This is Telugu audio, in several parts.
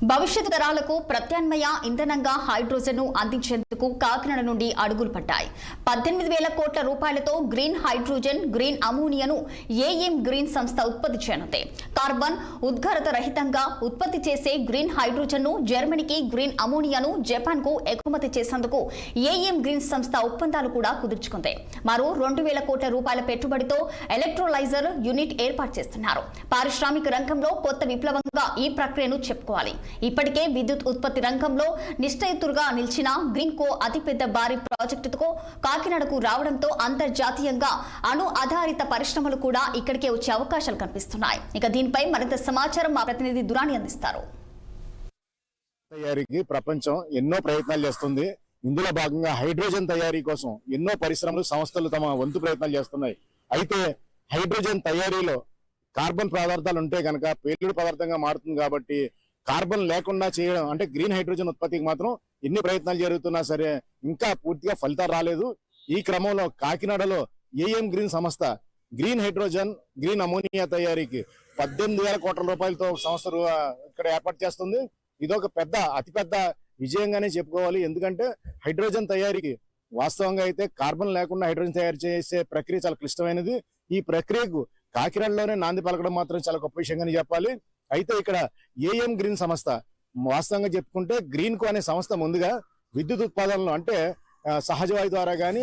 భవిష్యత్తు తరాలకు ప్రత్యామ్నాయ ఇంధనంగా హైడ్రోజన్ను అందించేందుకు కాకినాడ నుండి అడుగులు పడ్డాయి. 18,000 కోట్ల రూపాయలతో గ్రీన్ హైడ్రోజన్, గ్రీన్ అమోనియాను ఏఎం గ్రీన్ సంస్థ ఉత్పత్తి చేయనుంది. కార్బన్ ఉద్గారత రహితంగా ఉత్పత్తి చేసే గ్రీన్ హైడ్రోజన్ను జర్మనీకి, గ్రీన్ అమోనియాను జపాన్కు ఎగుమతి చేసేందుకు ఏఎం గ్రీన్ సంస్థ ఒప్పందాలు కూడా కుదుర్చుకుంది. మరో 2,000 కోట్ల రూపాయల పెట్టుబడితో ఎలక్ట్రోలైజర్ యూనిట్ ఏర్పాటు చేస్తున్నారు. పారిశ్రామిక రంగంలో కొత్త విప్లవంగా ఈ ప్రక్రియను చెప్పుకోవాలి. ఇప్పటికే విద్యుత్ ఉత్పత్తి రంగంలో నిష్ఠాతులుగా నిలిచిన గ్రీన్కో అతిపెద్ద భారీ ప్రాజెక్టుతో కాకినాడకు రావడంతో అంతర్జాతీయంగా అణు ఆధారిత పరిశ్రమలు కూడా ఇక్కడికే వచ్చే అవకాశాలు కనిపిస్తున్నాయి. ఇక దీనిపై మరింత సమాచారం మా ప్రతినిధి దురాని అందిస్తారు. తయారీకి ప్రపంచం ఎన్నో ప్రయత్నాలు చేస్తుంది. ఇందులో భాగంగా హైడ్రోజన్ తయారీ కోసం ఎన్నో పరిశ్రమలు, సంస్థలు తమ వంతు ప్రయత్నాలు చేస్తున్నాయి. అయితే హైడ్రోజన్ తయారీలో కార్బన్ పదార్థాలు ఉంటే కనుక పేలుడు పదార్థంగా మారుతుంది. కాబట్టి కార్బన్ లేకుండా చేయడం అంటే గ్రీన్ హైడ్రోజన్ ఉత్పత్తికి మాత్రం ఎన్ని ప్రయత్నాలు జరుగుతున్నా సరే ఇంకా పూర్తిగా ఫలితాలు రాలేదు. ఈ క్రమంలో కాకినాడలో ఏఎం గ్రీన్ సంస్థ గ్రీన్ హైడ్రోజన్, గ్రీన్ అమోనియా తయారీకి 18,000 కోట్ల రూపాయలతో సంస్థ ఇక్కడ ఏర్పాటు చేస్తుంది. ఇదొక అతిపెద్ద విజయంగానే చెప్పుకోవాలి. ఎందుకంటే హైడ్రోజన్ తయారీకి వాస్తవంగా అయితే కార్బన్ లేకుండా హైడ్రోజన్ తయారు చేసే ప్రక్రియ చాలా క్లిష్టమైనది. ఈ ప్రక్రియకు కాకినాడలోనే నాంది పలకడం మాత్రం చాలా గొప్ప విషయంగానే చెప్పాలి. అయితే ఇక్కడ ఏఎం గ్రీన్ సంస్థ వాస్తవంగా చెప్పుకుంటే గ్రీన్కో అనే సంస్థ ముందుగా విద్యుత్ ఉత్పాదనలో అంటే సహజ వాయు ద్వారా కానీ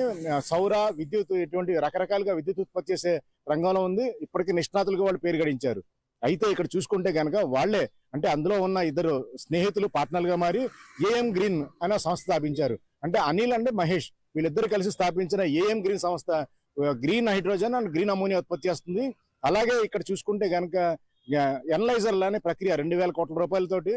సౌర విద్యుత్ ఇటువంటి రకరకాలుగా విద్యుత్ ఉత్పత్తి చేసే రంగంలో ఉంది. ఇప్పటికీ నిష్ణాతులుగా వాళ్ళు పేరు గడించారు. అయితే ఇక్కడ చూసుకుంటే కనుక వాళ్లే అంటే అందులో ఉన్న ఇద్దరు స్నేహితులు పార్ట్నర్లుగా మారి ఏఎం గ్రీన్ అనే సంస్థ స్థాపించారు. అంటే అనిల్ అండ్ మహేష్ వీళ్ళిద్దరు కలిసి స్థాపించిన ఏఎం గ్రీన్ సంస్థ green hydrogen and green ammonia ఉత్పత్తి చేస్తుంది. అలాగే ఇక్కడ చూసుకుంటే కనుక ఎనలైజర్ అనే ప్రక్రియ 2,000 కోట్ల రూపాయలతోటి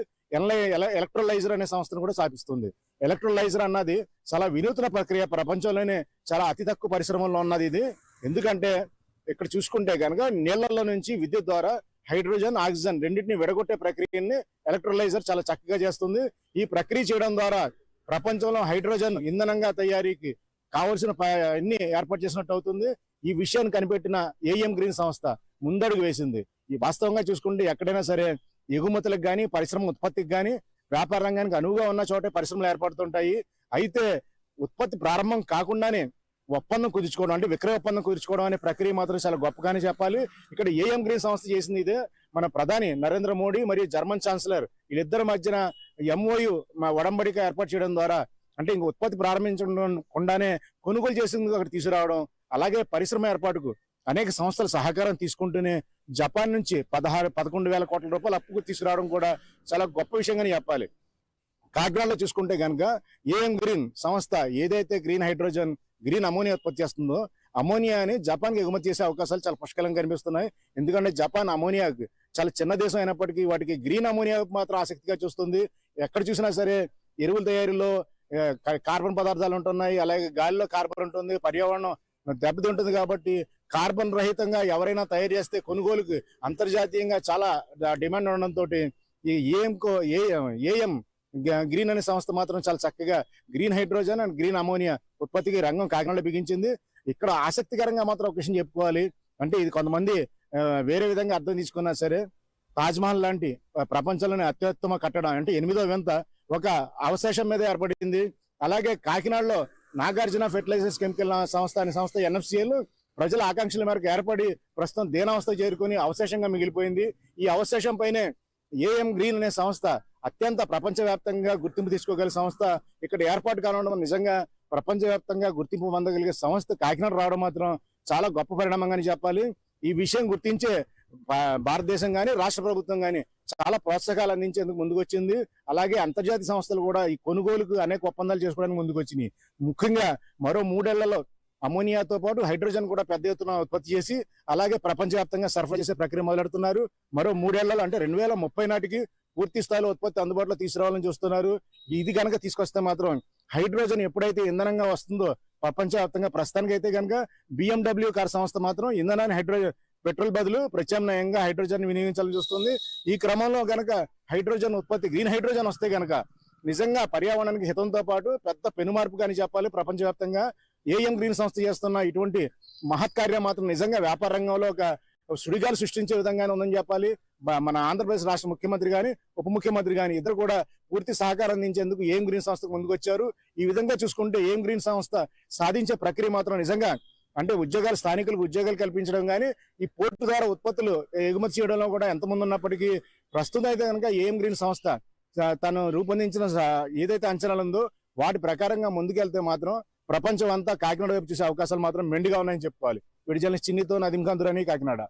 ఎలక్ట్రోలైజర్ అనే సంస్థను కూడా స్థాపిస్తుంది. ఎలక్ట్రోలైజర్ అన్నది చాలా వినూత్న ప్రక్రియ, ప్రపంచంలోనే చాలా అతి తక్కువ పరిశ్రమల్లో ఉన్నది ఇది. ఎందుకంటే ఇక్కడ చూసుకుంటే కనుక నీళ్లలో నుంచి విద్యుత్ ద్వారా హైడ్రోజన్, ఆక్సిజన్ రెండింటిని విడగొట్టే ప్రక్రియని ఎలక్ట్రోలైజర్ చాలా చక్కగా చేస్తుంది. ఈ ప్రక్రియ చేయడం ద్వారా ప్రపంచంలో హైడ్రోజన్ ఇంధనంగా తయారీకి కావలసిన అన్ని ఏర్పాటు చేసినట్టు అవుతుంది. ఈ విషయాన్ని కనిపెట్టిన ఏఎం గ్రీన్ సంస్థ ముందడుగు వేసింది. ఈ వాస్తవంగా చూసుకుంటే ఎక్కడైనా సరే ఎగుమతులకు కానీ, పరిశ్రమ ఉత్పత్తికి కానీ, వ్యాపార రంగానికి అనువుగా ఉన్న చోటే పరిశ్రమలు ఏర్పడుతుంటాయి. అయితే ఉత్పత్తి ప్రారంభం కాకుండానే ఒప్పందం కుదుర్చుకోవడం అంటే విక్రయ ఒప్పందం కుదుర్చుకోవడం అనే ప్రక్రియ మాత్రం చాలా గొప్పగానే చెప్పాలి. ఇక్కడ ఏఎం గ్రీన్ సంస్థ చేసింది ఇదే. మన ప్రధాని నరేంద్ర మోడీ మరియు జర్మన్ ఛాన్సలర్ వీళ్ళిద్దరి మధ్యన ఎంఓయు ఒడంబడిక ఏర్పాటు చేయడం ద్వారా అంటే ఇంక ఉత్పత్తి ప్రారంభించకుండానే కొనుగోలు చేసింది అక్కడ తీసుకురావడం, అలాగే పరిశ్రమ ఏర్పాటుకు అనేక సంస్థల సహకారం తీసుకుంటూనే జపాన్ నుంచి 11,000 కోట్ల రూపాయలు అప్పుకు తీసుకురావడం కూడా చాలా గొప్ప విషయంగానే చెప్పాలి. కాకినాడలో చూసుకుంటే కనుక ఏఎం గ్రీన్ సంస్థ ఏదైతే గ్రీన్ హైడ్రోజన్, గ్రీన్ అమోనియా ఉత్పత్తి చేస్తుందో అమోనియాని జపాన్కి ఎగుమతి చేసే అవకాశాలు చాలా పుష్కలంగా కనిపిస్తున్నాయి. ఎందుకంటే జపాన్ అమోనియాకి చాలా చిన్న దేశం అయినప్పటికీ వాటికి గ్రీన్ అమోనియా మాత్రం ఆసక్తిగా చూస్తుంది. ఎక్కడ చూసినా సరే ఎరువుల తయారీలో కార్బన్ పదార్థాలు ఉంటున్నాయి, అలాగే గాలిలో కార్బన్ ఉంటుంది, పర్యావరణం దెబ్బతింటుంది. కాబట్టి కార్బన్ రహితంగా ఎవరైనా తయారు చేస్తే కొనుగోలుకు అంతర్జాతీయంగా చాలా డిమాండ్ ఉండడంతో ఈ ఏఎం గ్రీన్ అనే సంస్థ మాత్రం చాలా చక్కగా green hydrogen and green ammonia ఉత్పత్తికి రంగం కాకినాడలో బిగించింది. ఇక్కడ ఆసక్తికరంగా మాత్రం ఒక విషయం చెప్పుకోవాలి. అంటే ఇది కొంతమంది వేరే విధంగా అర్థం తీసుకున్నా సరే తాజ్మహల్ లాంటి ప్రపంచంలోనే అత్యుత్తమ కట్టడం అంటే 8వ వింత ఒక అవశేషం మీద ఏర్పడింది. అలాగే కాకినాడలో నాగార్జున ఫెర్టిలైజర్స్ కెమికల్ సంస్థ అనే సంస్థ NFCL ప్రజల ఆకాంక్షల మేరకు ఏర్పడి ప్రస్తుతం దీనావస్థ చేరుకుని అవశేషంగా మిగిలిపోయింది. ఈ అవశేషం పైనే ఏఎం గ్రీన్ అనే సంస్థ అత్యంత ప్రపంచవ్యాప్తంగా గుర్తింపు తీసుకోగలిగే సంస్థ ఇక్కడ ఏర్పాటు కావడం నిజంగా ప్రపంచవ్యాప్తంగా గుర్తింపు పొందగలిగే సంస్థ కాకినాడ రావడం మాత్రం చాలా గొప్ప పరిణామంగానే చెప్పాలి. ఈ విషయం గుర్తించే భారతదేశం కానీ, రాష్ట్ర ప్రభుత్వం కానీ చాలా ప్రోత్సాహాలు అందించేందుకు ముందుకు వచ్చింది. అలాగే అంతర్జాతీయ సంస్థలు కూడా ఈ కొనుగోలుకు అనేక ఒప్పందాలు చేసుకోవడానికి ముందుకు వచ్చినాయి. ముఖ్యంగా మరో 3 ఏళ్లలో అమోనియాతో పాటు హైడ్రోజన్ కూడా పెద్ద ఎత్తున ఉత్పత్తి చేసి అలాగే ప్రపంచవ్యాప్తంగా సరఫరా చేసే ప్రక్రియ మొదలెడుతున్నారు. మరో 3 ఏళ్లలో అంటే 2030 నాటికి పూర్తి స్థాయిలో ఉత్పత్తి అందుబాటులో తీసుకురావాలని చూస్తున్నారు. ఇది కనుక తీసుకొస్తే మాత్రం హైడ్రోజన్ ఎప్పుడైతే ఇంధనంగా వస్తుందో ప్రపంచవ్యాప్తంగా ప్రస్తుతానికి అయితే కనుక BMW కార్ సంస్థ మాత్రం ఇంధనాన్ని పెట్రోల్ బదులు ప్రత్యామ్నాయంగా హైడ్రోజన్ వినియోగించాలని చూస్తుంది. ఈ క్రమంలో గనక హైడ్రోజన్ ఉత్పత్తి గ్రీన్ హైడ్రోజన్ వస్తే గనక నిజంగా పర్యావరణానికి హితంతో పాటు పెద్ద పెనుమార్పుగా అని చెప్పాలి. ప్రపంచవ్యాప్తంగా ఏఎం గ్రీన్ సంస్థ చేస్తున్న ఇటువంటి మహత్కార్యం మాత్రం నిజంగా వ్యాపార రంగంలో ఒక సుడిగాలు సృష్టించే విధంగానే ఉందని చెప్పాలి. మన ఆంధ్రప్రదేశ్ రాష్ట్ర ముఖ్యమంత్రి గాని ఉప ముఖ్యమంత్రి గాని ఇద్దరు కూడా పూర్తి సహకారం అందించేందుకు ఏం గ్రీన్ సంస్థకు ముందుకు వచ్చారు. ఈ విధంగా చూసుకుంటే ఏం గ్రీన్ సంస్థ సాధించే ప్రక్రియ మాత్రం నిజంగా అంటే ఉద్యోగాలు స్థానికులకు ఉద్యోగాలు కల్పించడం కానీ ఈ పోర్టు ద్వారా ఉత్పత్తులు ఎగుమతి చేయడంలో కూడా ఎంతమంది ఉన్నప్పటికీ ప్రస్తుతం అయితే కనుక ఏం గ్రీన్ సంస్థ తను రూపొందించిన ఏదైతే అంచనాలు ఉందో వాటి ప్రకారంగా ముందుకెళ్తే మాత్రం ప్రపంచం అంతా కాకినాడ వైపు చూసే అవకాశాలు మాత్రం మెండుగా ఉన్నాయని చెప్పుకోవాలి. విడిజల్ చిన్నితో నదీం ఖాన్ దురాని, కాకినాడ.